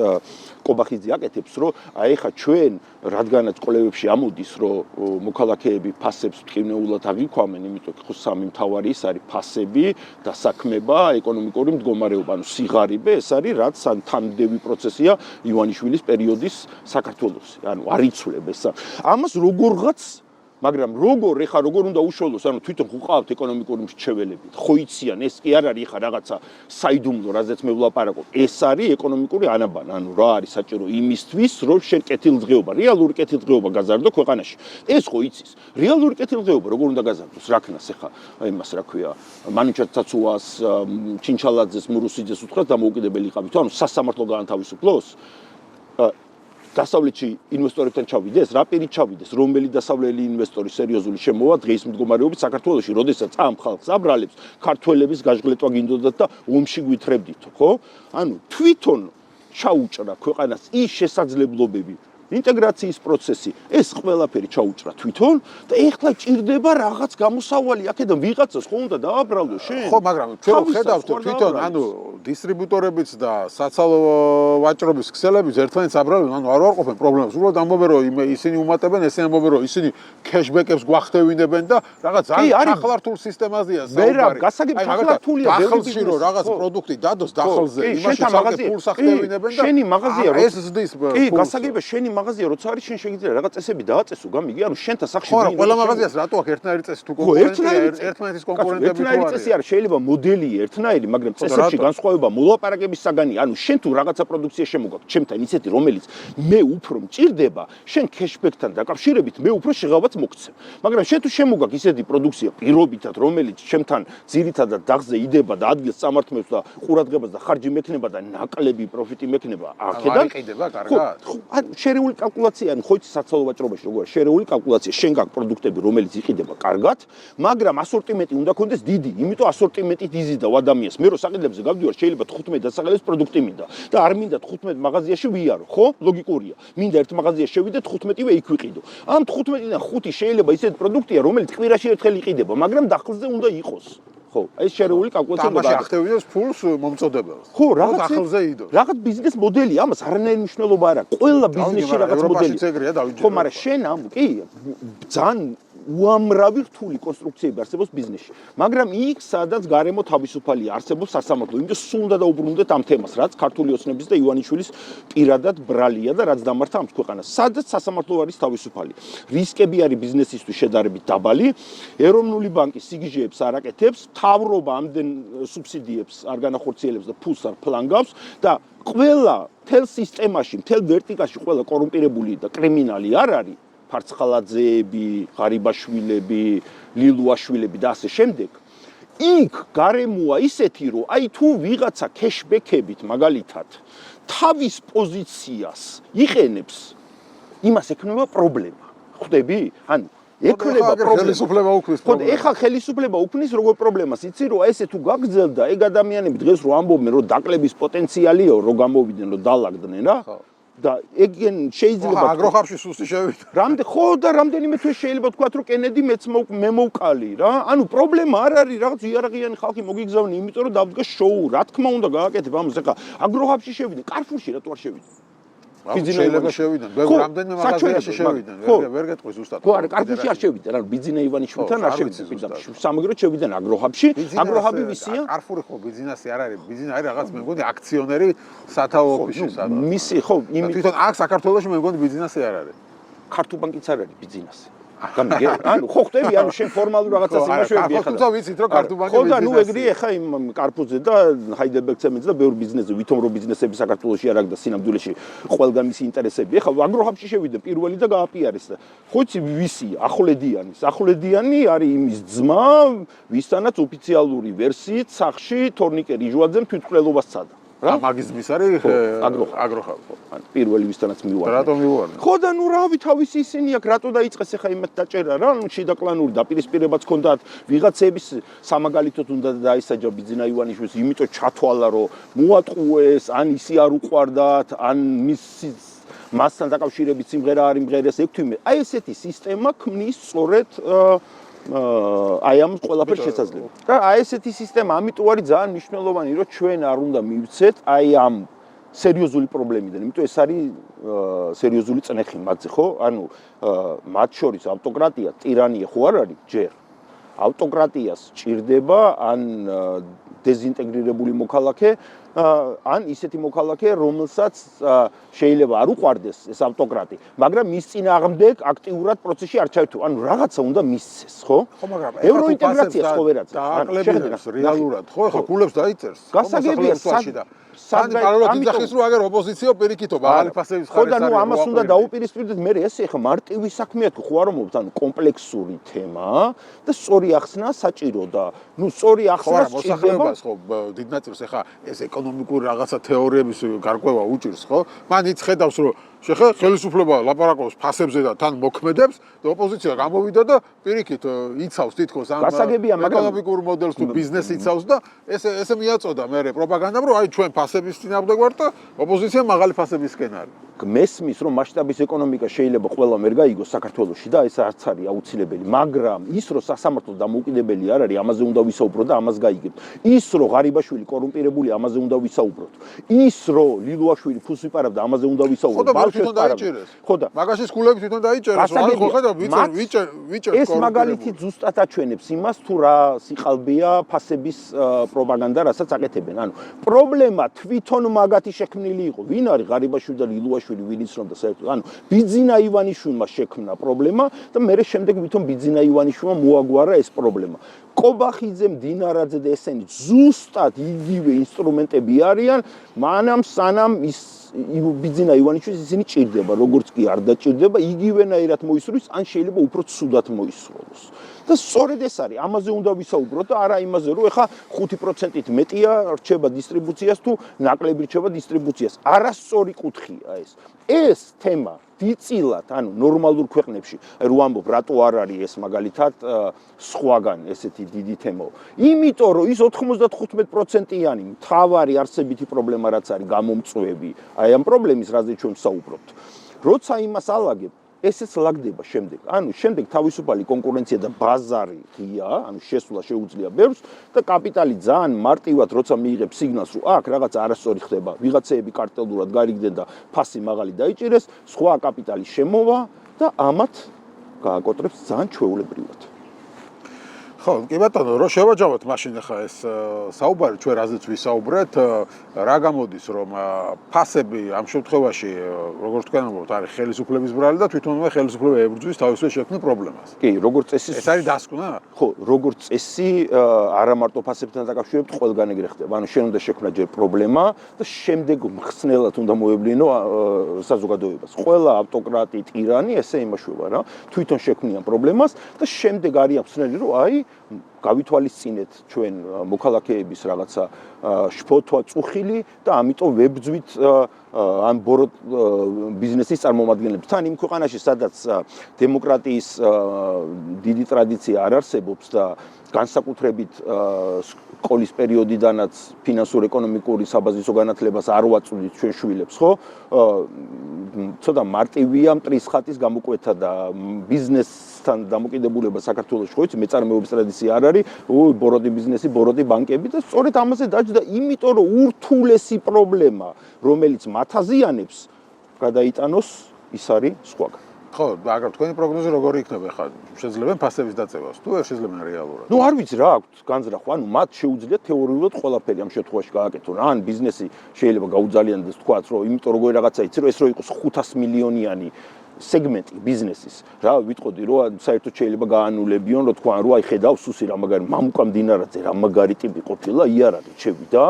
კობახიძე აკეთებს, რომ აი ხა ჩვენ რადგანაც კვლევებში ამოდის, რომ მოქალაქეები ფასებს მტკივნეულად აღიქვამენ, იმიტომ ხო სამი მთავარი ის არის ფასები, დასაქმება, ეკონომიკური მდგომარეობა, ანუ სიღარიბე, ეს არის რაც თანმდევი პროცესია ივანიშვილის პერიოდის საქართველოსი. ანუ არ იცვლება ეს. ამას როგორღაც მაგრამ როგორ უნდა უშუალოს, ანუ თვითონ ხუყავთ ეკონომიკური მრჩეველები. ხო იციან, ეს კი არ არის ხა რაღაცა საიდუმლო, რაზეც მე ვლაპარაკობ. ეს არის ეკონომიკური ანაბანი, ანუ რა არის საჭირო იმისთვის, რომ შენ კეთილდღეობა, რეალური კეთილდღეობა გაზარდო ქვეყანაში. ეს ხო იცის. რეალური კეთილდღეობა როგორ უნდა გაზარდოს? რა ქნას ეხა, იმას რა ქვია, მანუჩად ცაცუას, ჩინჩალაძეს, მურუსიძეს უთხრათ დამოუკიდებელი იყავით, ანუ სასამართლო გაანთავისუფლოს? დასავლეთში ინვესტორებთან ჩავიდეს, რა პირით ჩავიდეს, რომელი დასავლელი ინვესტორი სერიოზული შემოვა დღის მდგომარეობით საქართველოში, როდესაც ამ ხალხს აბრალებს ქართველების გაჟღლეტვა გინდოდათ და ომში გვითხრებდითო, ხო? ანუ თვითონ ჩაუჭრა ქვეყანას ის შესაძლებლობები, ინტეგრაციის პროცესი, ეს ყველაფერი ჩაუჭრა თვითონ და ეხლა ჭირდება რაღაც გამოსავალი აქედან ვიღაცას ხო უნდა დააბრალოს შენ? ხო, მაგრამ ჩვენ ხედავთ თვითონ, ანუ დისტრიბუტორებიც და საცალო ვაჭრობის ქსელების ერთმანეთს აბრალებს, ანუ არ ვარყოფენ პრობლემას. უბრალოდ ამბობენ, რომ ისინი უმატებენ, ესენი ამბობენ, რომ ისინი კეშბეკებს გვახდევინებენ და რაღაც ძალიან ახალართულ სისტემაზეა საუბარი. მე გასაგები ახალართულია, დახელში რომ რაღაც პროდუქტი დადოს დახელზე, იმაში ცალკე ფულს ახდევინებენ და შენი მაღაზია ეს ზრდის ფულს. კი, გასაგებია შენი მაღაზია როცა არის შენ შეგიძლია რაღაც წესები დააწესო, გამიგი, ანუ შენთან სახში ხო, ყველა მაღაზიას რატო აქვს ერთნაირი წესი თუ კონკურენტია, ერთმანეთის კონკურენტები თუ ერთნაირი წესი არის, შეიძლება მოდელი ერთნაირი, მაგრამ წესებში განსხვავება მოლაპარაკების საგანია. ანუ შენ თუ რაღაცა პროდუქცია შემოგაქვს, ჩემთან ისეთი, რომელიც მე უფრო მჭირდება, შენ კეშბეკთან დაკავშირებით მე უფრო შეღავაც მოგცემ. მაგრამ შენ თუ შემოგაქვს ისეთი პროდუქცია პირობითად, რომელიც ჩემთან ძირითადად დაღზე იდება და ადგილს წამართმევს და ყურადღებას და ხარჯი მექნება და ნაკლები პროფიტი მექნება, აქედან იყიდება კარგად. ანუ შერეული კალკულაცია, ანუ ხო იცი საცალო ვაჭრობაში როგორია შერეული კალკულაცია, შენ გაქვს პროდუქტები, რომელიც იყიდება კარგად, მაგრამ ასორტიმენტი უნდა კონდეს დიდი, იმიტომ ასორტიმენტით იზიდავ ადამიანს. მე რო საყიდლებზე გავდივარ, შეიძლება 15 დასახელების პროდუქტი მინდა და არ მინდა 15 მაღაზიაში ვიარო, ხო? ლოგიკურია. მინდა ერთ მაღაზიაში შევიდე 15-ვე იქ ვიყიდო. ამ 15-დან 5 შეიძლება ისეთი პროდუქტია, რომელიც კვირაში ერთხელ იყიდება, მაგრამ დახელზე უნდა იყოს. ხო, ეს შერეული კალკულაცია უნდა თამაში ახდევინოს ფულს მომწოდებელს. ხო, რაღაც დახელზე იდოს. რაღაც ბიზნეს მოდელი, ამას არანაირი მნიშვნელობა არ აქვს. ყველა ბიზნესში რაღაც მოდელი. ხო, მაგრამ შენ ამ კი ძალიან უამრავი რთული კონსტრუქციები არსებობს ბიზნესში. მაგრამ იქ, სადაც გარემო თავისუფალია, არსებობს სასამართლო. იმიტომ სულ უნდა დაუბრუნდეთ ამ თემას, რაც ქართული ოცნების და ივანიშვილის პირადად ბრალია და რაც დამართა ამ ქვეყანას. სადაც სასამართლო არის თავისუფალი. რისკები არის ბიზნესისთვის შედარებით დაბალი. ეროვნული ბანკი სიგიჟეებს არ აკეთებს, მთავრობა ამდენ სუბსიდიებს არ განახორციელებს და ფულს არ ფლანგავს და ყველა თელ სისტემაში, თელ ვერტიკალში ყველა კორუმპირებული და კრიმინალი არ არის. ფარცხალაძეები, ღარიბაშვილები, ლილუაშვილები და ასე შემდეგ. იქ გარემოა ისეთი, რომ აი თუ ვიღაცა კეშბეკებით მაგალითად თავის პოზიციას იყენებს, იმას ექნება პრობლემა. ხვდები? ანუ ექნება ხელისუფლება უქმნის პრობლემას. ხო, ეხა ხელისუფლება უქმნის როგორ პრობლემას? იცი რომ ესე თუ გაგრძელდა, ეგ ადამიანები დღეს რო ამბობენ, რომ დაკლების პოტენციალიო, რომ გამოვიდნენ, რომ დაალაგდნენ რა. და ეგენ შეიძლება აგროხაბში სუსტი შევიდა. ხო და რამდენიმე თვე შეიძლება თქვა რომ კენედი მე მოვკალი რა. ანუ პრობლემა არ არის რაღაც იარაღიანი ხალხი მოგიგზავნი, იმიტომ რომ დავდგა შოუ. რა თქმა უნდა გააკეთებ ამას. ეხლა აგროხაბში შევიდა, კარფურში რატო არ შევიდა? შეიძლება შევიდნენ, რამდენიმე მაღაზიაში შევიდნენ, ვერ გეტყვი ზუსტად. ხო, არა, კარფურში არ შევიდნენ, ანუ ბიძინა ივანიშვილთან არ შევიდნენ. სამაგროდ შევიდნენ აგროჰაბში. აგროჰაბი ვისია? კარფური ხო ბიზნესი არ არის, ბიზნესი არის რაღაც მე მგონი აქციონერი სათავო ოფისში სადღაც. მისი ხო, თვითონ აქ საქართველოში მე მგონი ბიზნესი არ არის. ქართულ ბანკიც არ არის ბიზნესი. გამიგე? ანუ ხო ხტები, ანუ შენ ფორმალურ რაღაცას იმაშვები ეხლა. თუმცა ვიცით რომ ქართულ ბანკი ბიზნესი. ხო და ნუ ეგრე ეხა იმ კარპუზზე და ჰაიდელბერგ ცემენტზე და ბევრ ბიზნესზე, ვითომ რომ ბიზნესები საქართველოში არ აქვს და სინამდვილეში ყველგან მისი ინტერესები. ეხლა აგროჰაბში შევიდა პირველი და გააპიარეს და ხო იცი ვისია? ახვლედიანის. ახვლედიანი არის იმის ძმა, ვისთანაც ოფიციალური ვერსიით სახში თორნიკე რიჟვაძემ თვითმკვლელობა სცადა. რა მაგის ძმის არის აგროჰაბ. ან პირველი ვისთანაც მივარდა. რატომ მივარდა? ხო და ნუ რავი თავისი ისინი აქ რატო დაიწყეს ახლა იმათ დაჭერა რა, ნუ შიდა კლანური დაპირისპირებაც ჰქონდათ, ვიღაცების სამაგალითოდ უნდა დაისაჯა ბიძინა ივანიშვილს, იმიტომ ჩათვალა რომ მოატყუეს, ან ისი არ უყვარდათ, ან მასთან დაკავშირებით სიმღერა არ იმღერეს, ეგ თვიმე. აი ესეთი სისტემა ქმნის სწორედ აი ამ ყველაფერს შესაძლებლად. და აი ესეთი სისტემა ამიტომ არის ძალიან მნიშვნელოვანი, რომ ჩვენ არ უნდა მივცეთ აი ამ სერიოზული პრობლემიდან, იმიტომ ეს არის სერიოზული წნეხი მათზე, ხო? ანუ მათ შორის ავტოკრატია, ტირანია ხო არ არის ჯერ. ავტოკრატიას ჭირდება ან დეზინტეგრირებული მოქალაქე, ან ისეთი მოქალაქე, რომელსაც შეიძლება არ უყვარდეს ეს ავტოკრატი, მაგრამ მის წინააღმდეგ აქტიურად პროცესში არ ჩაერთო. ანუ რაღაცა უნდა მისცეს, ხო? ხო, მაგრამ ევროინტეგრაციას ხო ვერ აწევს. დააყლებინებს რეალურად, ხო, ხა გულებს დაიწერს. გასაგებია, სანამ პარალელურად იძახის რომ აგერ ოპოზიციო პირიქითო მაღალი ფასების ხარეს. ხო და ნუ ამას უნდა დაუპირისპირდეთ მე ეს ხა მარტივი საქმეა თუ ხო არ მომობთ ანუ კომპლექსური თემა და სწორი ახსნა საჭირო და ნუ სწორი ახსნა მოსახლეობას ხო დიდ ნაწილს ხა ეს ეკონომიკური რაღაცა თეორიების გარკვევა უჭირს ხო? მან იცხედავს რომ შეხა ხელისუფლება ლაპარაკობს ფასებზე და თან მოქმედებს და ოპოზიცია გამოვიდა და პირიქით იცავს თითქოს ამ ეკონომიკურ მოდელს თუ ბიზნესს იცავს და ესე მიაწოდა მე პროპაგანდამ რომ აი ჩვენ ფასების წინააღმდეგ ვართ და ოპოზიცია მაღალი ფასებისკენ არის. მესმის რომ მასშტაბის ეკონომიკა შეიძლება ყველამ ვერ გაიგოს საქართველოში და ეს არც არის აუცილებელი, მაგრამ ის რომ სასამართლო დამოუკიდებელი არ არის, ამაზე უნდა ვისაუბროთ და ამას გაიგებთ. ის რომ ღარიბაშვილი კორუმპირებული, ამაზე უნდა ვისაუბროთ. ის რომ ლილუაშვილი ფულს ვიპარავდა, ამაზე უნდა ვისაუბროთ. თვითონ დაიჭერეს. ხო და მაგაშის ქულები თვითონ დაიჭერეს. რა ხო ხედავ ვიჭერ ეს მაგალითი ზუსტად აჩვენებს იმას თუ რა სიყალბეა ფასების პროპაგანდა, რასაც აკეთებენ. ანუ პრობლემა თვითონ მაგათი შექმნილი იყო. ვინ არის ღარიბაშვილი და ლილუაშვილი, ვინ იცნობდა საერთოდ? ანუ ბიძინა ივანიშვილმა შექმნა პრობლემა და მე შემდეგ ვითომ ბიძინა ივანიშვილმა მოაგვარა ეს პრობლემა. კობახიძე, მდინარაძე და ესენი ზუსტად იგივე ინსტრუმენტები არიან, მანამ სანამ ის ბიძინა ივანიშვილს ისინი ჭირდება, როგორც კი არ დაჭირდება, იგივენაირად მოისურვის, ან შეიძლება უფრო ცუდად მოისურვოს. და სწორედ ეს არის, ამაზე უნდა ვისაუბროთ და არა იმაზე, რომ ეხა 5%-ით მეტია რჩება დისტრიბუციას თუ ნაკლები რჩება დისტრიბუციას. არასწორი კუთხია ეს. ეს თემა დიწილად, ანუ ნორმალურ ქვეყნებში, რო ამბობ, რატო არ არის ეს მაგალითად სხვაგან ესეთი დიდი თემო. იმიტომ რომ ის 95%-იანი მთავარი არსებითი პრობლემა რაც არის გამომწვევი, აი ამ პრობლემის რაზე ჩვენ ვსაუბრობთ. როცა იმას ალაგებ, ესეც ლაგდება შემდეგ. ანუ შემდეგ თავისუფალი კონკურენცია და ბაზარი ღია, ანუ შესვლა შეუძლია ბევრს და კაპიტალი ძალიან მარტივად როცა მიიღებს სიგნალს, რომ აქ რაღაც არასწორი ხდება, ვიღაცეები კარტელურად გარიგდნენ და ფასი მაღალი დაიჭირეს, სხვა კაპიტალი შემოვა და ამათ გააკოტრებს ძალიან ჩვეულებრივად. ხო, კი ბატონო, რო შევაჯამოთ მაშინ ახლა ეს საუბარი ჩვენ რაზეც ვისაუბრეთ, რა გამოდის რომ ფასები ამ შემთხვევაში როგორც თქვენ ამბობთ, არის ხელისუფლების ბრალი და თვითონვე ხელისუფლება ებრძვის თავისუფლად შექმნილ პრობლემას. კი, როგორც წესი ეს არის დასკვნა? ხო, როგორც წესი არა მარტო ფასებთან დაკავშირებით ყველგან ეგრე ხდება. ანუ შენ უნდა შექმნა ჯერ პრობლემა და შემდეგ მხსნელად უნდა მოევლინო საზოგადოებას. ყველა ავტოკრატი, ტირანი ესე იმაშუება რა, თვითონ შექმნიან პრობლემას და შემდეგ არის ახსნელი რომ აი გავითვალისწინეთ ჩვენ მოქალაქეების რაღაცა შფოთვა წუხილი და ამიტომ ვებძვით ამ ბოროტ ბიზნესის წარმომადგენლებს. თან იმ ქვეყანაში, სადაც დემოკრატიის დიდი ტრადიცია არ არსებობს და განსაკუთრებით სკოლის პერიოდიდანაც ფინანსურ-ეკონომიკური საბაზისო განათლებას არ ვაწვდით ჩვენ შვილებს, ხო? ცოტა მარტივია მტრის ხატის გამოკვეთა და ბიზნესთან დამოკიდებულება საქართველოში, ხო იცი, მეწარმეობის ტრადიცია არ არის, ბოროტი ბიზნესი, ბოროტი ბანკები და სწორედ ამაზე დაჯდა, იმიტომ რომ ურთულესი პრობლემა, რომელიც მათ აზიანებს, გადაიტანოს ის არის სხვაგან. ხო, მაგრამ თქვენი პროგნოზი როგორი იქნება ხა? შეძლებენ ფასების დაწევას თუ ვერ შეძლებენ რეალურად? ნუ არ ვიცი რა აქვს განზრახვა, ანუ მათ შეუძლიათ თეორიულად ყველაფერი ამ შემთხვევაში გააკეთონ. ან ბიზნესი შეიძლება გაუძალიანდეს თქვაც, რომ იმიტომ როგორი რაღაცა იცი, რომ ეს რო იყოს 500 მილიონიანი სეგმენტი ბიზნესის. რა ვიტყოდი, რომ საერთოდ შეიძლება გაანულებიონ, რომ თქვა, რომ აი ხედავ სუსი რა მაგარი მამუკა მდინარაძე რა მაგარი ტიპი ყოფილა, იარაღი ჩევიდა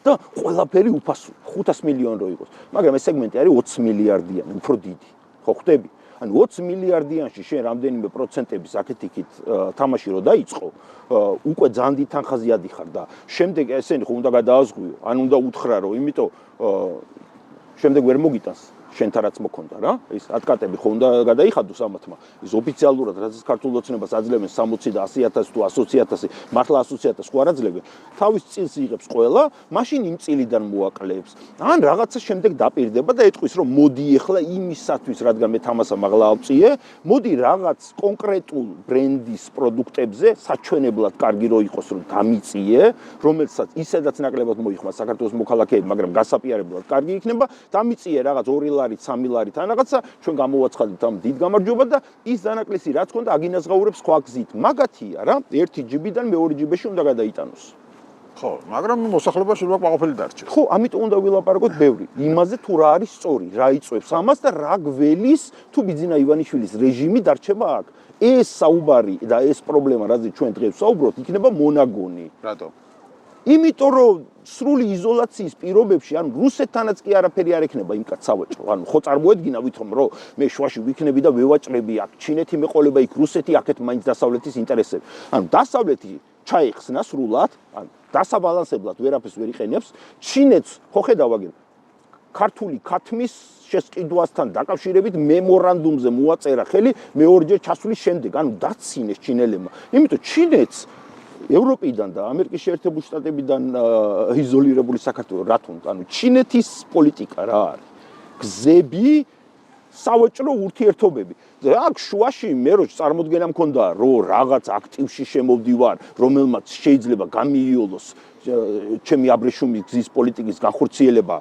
და ყველაფერი უფასო 500 მილიონი რო იყოს. მაგრამ ეს სეგმენტი არის 20 მილიარდიანი, უფრო დიდი. ხო ხვდები? ანუ 20 მილიარდიანში შენ რამდენიმე პროცენტების აქეთ-იქით თამაში რო დაიწყო, უკვე ძალიან დიდ თანხაზე ადიხარ და შემდეგ ესენი ხო უნდა გადააზღვიო, ან უნდა უთხრა რომ იმიტომ შემდეგ ვერ მოგიტანს შენთან რაც მოქონდა რა, ის ატკატები ხო უნდა გადაიხადოს ამათმა. ის ოფიციალურად რაც ქართულ ოცნებას აძლევენ 60 და 100.000 თუ 120.000, მართლა 120.000 ხო არ აძლევენ. თავის წილს იღებს ყველა, მაშინ იმ წილიდან მოაკლებს. ან რაღაცა შემდეგ დაპირდება და ეტყვის რომ მოდი ეხლა იმისათვის, რადგან მე თამასა მაღლა ავწიე, მოდი რაღაც კონკრეტულ ბრენდის პროდუქტებზე საჩვენებლად კარგი რო იყოს რომ დამიწიე, რომელსაც ისედაც ნაკლებად მოიხმა საქართველოს მოქალაქეები, მაგრამ გასაპირებულად კარგი იქნება, დამიწიე რაღაც 2 ლარით, 3 ლარით ან რაღაცა, ჩვენ გამოვაცხადეთ ამ დიდ გამარჯვება და ის დანაკლისი რაც ქონდა აგინაზღაურებს სხვა გზით. მაგათია რა, ერთი ჯიბიდან მეორე ჯიბეში უნდა გადაიტანოს. ხო, მაგრამ მოსახლებაში უნდა ყოფილი დარჩეს. ხო, ამიტომ უნდა ვილაპარაკოთ ბევრი. იმაზე თუ რა არის სწორი, რა იწვევს ამას და რა გველის თუ ბიძინა ივანიშვილის რეჟიმი დარჩება აქ. ეს საუბარი და ეს პრობლემა, რაზეც ჩვენ დღეს ვსაუბრობთ, იქნება მონაგონი. რატო? იმიტომ რომ სრული იზოლაციის პირობებში, ანუ რუსეთთანაც კი არაფერი არ ექნება იმ კაც სავაჭრო. ანუ ხო წარმოედგინა ვითომ რომ მე შუაში ვიქნები და ვევაჭრები აქ, ჩინეთი მეყოლება იქ, რუსეთი აქეთ მაინც დასავლეთის ინტერესები. ანუ დასავლეთი ჩაიხსნა სრულად, ანუ დასაბალანსებლად ვერაფერს ვერ იყენებს, ჩინეთს ხო ხედავ აგერ ქართული ქათმის შესყიდვასთან დაკავშირებით მემორანდუმზე მოაწერა ხელი მეორჯერ ჩასვლის შემდეგ, ანუ დაცინეს ჩინელებმა. იმიტომ ჩინეთს ევროპიდან და ამერიკის შეერთებული შტატებიდან იზოლირებული საქართველო რა თქმა, ანუ ჩინეთის პოლიტიკა რა არის? გზები, სავაჭრო ურთიერთობები. აქ შუაში მე რო წარმოდგენა მქონდა, რომ რაღაც აქტივში შემოვდივარ, რომელმაც შეიძლება გამიიოლოს ჩემი აბრეშუმის გზის პოლიტიკის განხორციელება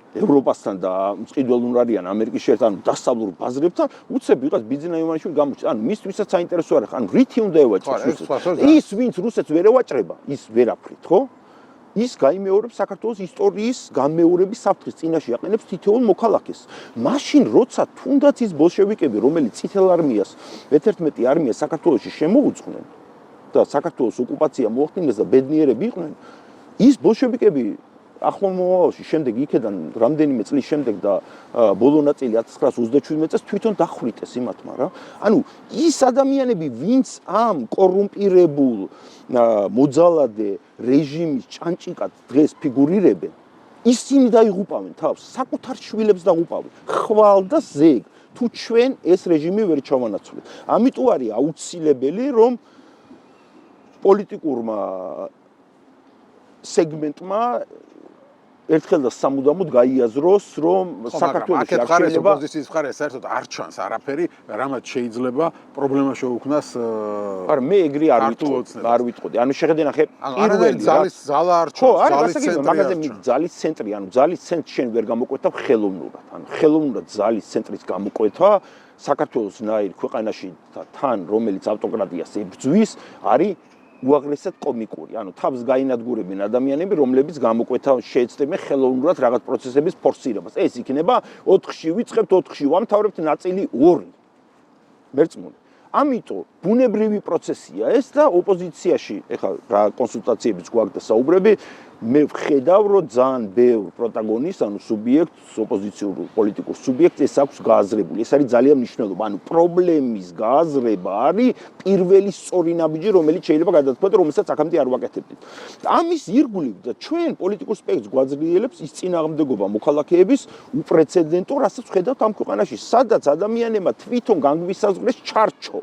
ევროპასთან და მწყიდველ უნარიან ამერიკის შეერთებულ დასავლურ ბაზრებთან, უცებ ვიღაც ბიძინა ივანიშვილი გამოჩნდა. ანუ მისთვისაც საინტერესო არ ხარ, ანუ რითი უნდა ევაჭროს რუსეთს? ის ვინც რუსეთს ვერ ევაჭრება, ის ვერაფრით, ხო? ის გაიმეორებს საქართველოს ისტორიის გამეორების საფრთხეს, წინაშე აყენებს თითოეულ მოქალაქეს. მაშინ როცა თუნდაც ის ბოლშევიკები, რომელიც წითელ არმიას, მე-11 არმიას საქართველოში შემოუწყდნენ და საქართველოს ოკუპაცია მოახდინეს და ბედნიერები იყვნენ, ის ბოლშევიკები ახლო მომავალში შემდეგ იქედან რამდენიმე წლის შემდეგ და ბოლო ნაწილი 1927 წელს თვითონ დახვრიტეს იმათმა რა. ანუ ის ადამიანები, ვინც ამ კორუმპირებულ მოძალადე რეჟიმის ჭანჭიკად დღეს ფიგურირებენ, ისინი დაიღუპავენ თავს, საკუთარ შვილებს დაღუპავენ. ხვალ და ზეგ, თუ ჩვენ ეს რეჟიმი ვერ ჩავანაცვლეთ. ამიტომ არის აუცილებელი, რომ პოლიტიკურმა სეგმენტმა ერთხელ და სამუდამოდ გაიაზროს, რომ საქართველოში აქეთ ხარ ეს ოპოზიციის მხარე საერთოდ არ ჩანს არაფერი, რამაც შეიძლება პრობლემა შეუქმნას. არა, მე ეგრე არ ვიტყოდი. ანუ შეხედე ნახე, პირველი ზალა არ ჩანს, ზალის ცენტრი. მაგაზე ზალის ცენტრი, ანუ ზალის ცენტრს შენ ვერ გამოკვეთავ ხელოვნურად. ანუ ხელოვნურად ზალის ცენტრის გამოკვეთა საქართველოს ნაირ ქვეყანაში თან, რომელიც ავტოკრატიას ებრძვის, არის უაღრესად კომიკური. ანუ თავს გაინადგურებენ ადამიანები, რომლებიც გამოკვეთა შეეცდებიან ხელოვნურად რაღაც პროცესების ფორსირებას. ეს იქნება 4-ში ვიწყებთ, 4-ში ვამთავრებთ, ნაწილი 2. მერწმუნე. ამიტომ ბუნებრივი პროცესია ეს და ოპოზიციაში, ეხლა რა კონსულტაციებიც გვაქვს და საუბრები, მე ვხედავ, რომ ძალიან ბევრ პროტაგონისტს, ანუ სუბიექტს, ოპოზიციურ პოლიტიკურ სუბიექტს ეს აქვს გააზრებული. ეს არის ძალიან მნიშვნელოვანი. ანუ პრობლემის გააზრება არის პირველი სწორი ნაბიჯი, რომელიც შეიძლება გადადგმოთ, რომელსაც აქამდე არ ვაკეთებდით. ამის ირგვლივ და ჩვენ პოლიტიკურ სპექტრს გვაძლიერებს ის წინააღმდეგობა მოქალაქეების უპრეცედენტო, რასაც ვხედავთ ამ ქვეყანაში, სადაც ადამიანებმა თვითონ განგვისაზღვრეს ჩარჩო.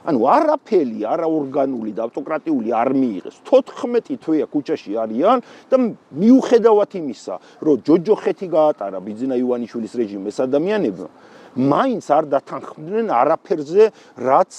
ანუ არაფერი არაორგანული და ავტოკრატიული არ მიიღეს. 14 თვეა ქუჩაში არიან და მიუხედავად იმისა, რომ ჯოჯოხეთი გაატარა ბიძინა ივანიშვილის რეჟიმს ეს ადამიანებმა, მაინც არ დათანხმდნენ არაფერზე, რაც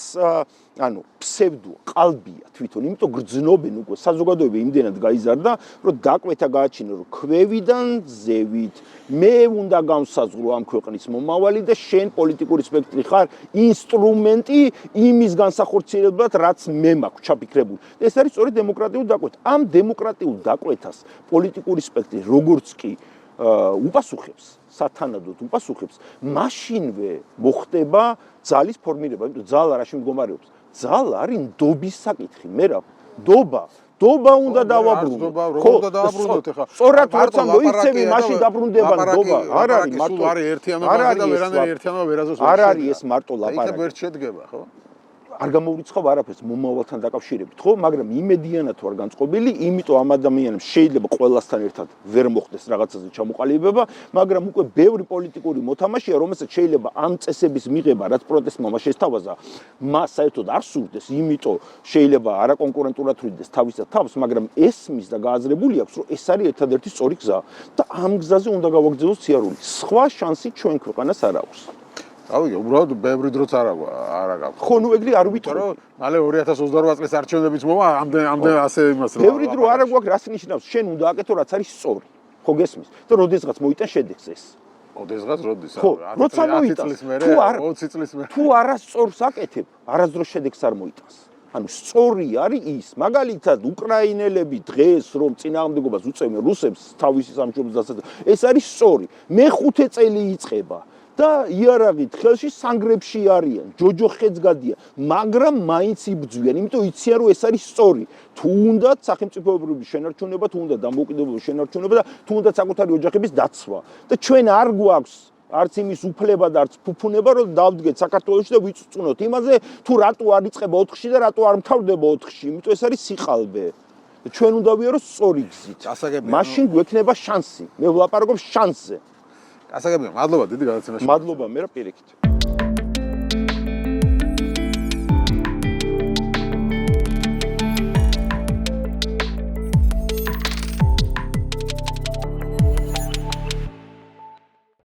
ანუ ფსევდოა, ყალბია თვითონ, იმიტომ გრძნობენ უკვე საზოგადოება იმდენად გაიზარდა, რომ დაკვეთა გააჩინა, რომ ქვევიდან ზევით მე უნდა განსაზღვრო ამ ქვეყნის მომავალი და შენ პოლიტიკური სპექტრი ხარ ინსტრუმენტი იმის განსახორციელებლად, რაც მე მაქვს ჩაფიქრებული. ეს არის სწორედ დემოკრატიულ დაკვეთა. ამ დემოკრატიულ დაკვეთას პოლიტიკური სპექტრი როგორც კი უპასუხებს, სათანადოდ უპასუხებს, მაშინვე მოხდება ძალის ფორმირება, იმიტომ ძალა რაში მდგომარეობს? ძალა არის ნდობის საკითხი, მე რა, ნდობა უნდა დავაბრუნოთ. ხო, უნდა დავაბრუნოთ ახლა. სწორად როცა მოიქცევი, მაშინ დაბრუნდება ნდობა. არ არის მარტო არის ერთიანობა და ვერანაირი ერთიანობა ვერაზოს არ არის ეს მარტო ლაპარაკი. იქ ვერ შედგება, ხო? არ გამოვრიცხავ არაფერს მომავალთან დაკავშირებით, ხო? მაგრამ იმედიანად ვარ განწყობილი, იმიტომ ამ ადამიანებს შეიძლება ყველასთან ერთად ვერ მოხდეს რაღაცაზე ჩამოყალიბება, მაგრამ უკვე ბევრი პოლიტიკური მოთამაშეა, რომელსაც შეიძლება ამ წესების მიღება, რაც პროტესტმა მას შესთავაზა, მას საერთოდ არ სურდეს, იმიტომ შეიძლება არაკონკურენტულად ვრიდეს თავისად თავს, მაგრამ ესმის და გააზრებული აქვს, რომ ეს არის ერთადერთი სწორი გზა და ამ გზაზე უნდა გავაგრძელოს სიარული. სხვა შანსი ჩვენ ქვეყანას არ აქვს. რავი, უბრალოდ ბევრი დროც არ აქვს. ხო, ნუ ეგრე არ ვიტყვი. რომ მალე 2028 წლის არჩევნებიც მოვა, ამდენ ასე იმას რა. ბევრი დრო არ გვაქვს, რას ნიშნავს? შენ უნდა აკეთო, რაც არის სწორი. ხო გესმის? და როდესღაც მოიტან შედეგს ეს. როდესღაც როდის? ხო, როცა მოიტანს. თუ არ 20 წლის მერე. თუ არასწორს აკეთებ, არასდროს შედეგს არ მოიტანს. ანუ სწორი არის ის, მაგალითად უკრაინელები დღეს რომ წინააღმდეგობას უწევენ რუსებს თავისი სამშობლოს დასაცავად, ეს არის სწორი. მე-5 წელი იწყება და იარაღით ხელში სანგრებში არიან, ჯოჯოხეთს გადიან, მაგრამ მაინც იბრძვიან, იმიტომ იციან რომ ეს არის სწორი. თუნდაც სახელმწიფოებრივი შენარჩუნება, თუნდაც დამოუკიდებლობის შენარჩუნება და თუნდაც საკუთარი ოჯახების დაცვა. და ჩვენ არ გვაქვს არც იმის უფლება და არც ფუფუნება, რომ დავდგეთ საქართველოში და ვიწწუნოთ იმაზე, თუ რატო არ იწყება 4-ში და რატო არ მთავრდება 4-ში, იმიტომ ეს არის სიყალბე. ჩვენ უნდა ვიაროთ სწორი გზით. მაშინ გვექნება შანსი. მე ვლაპარაკობ შანსზე. გასაგებია, მადლობა დიდი გადაცემაში. მადლობა, მე რა პირიქით.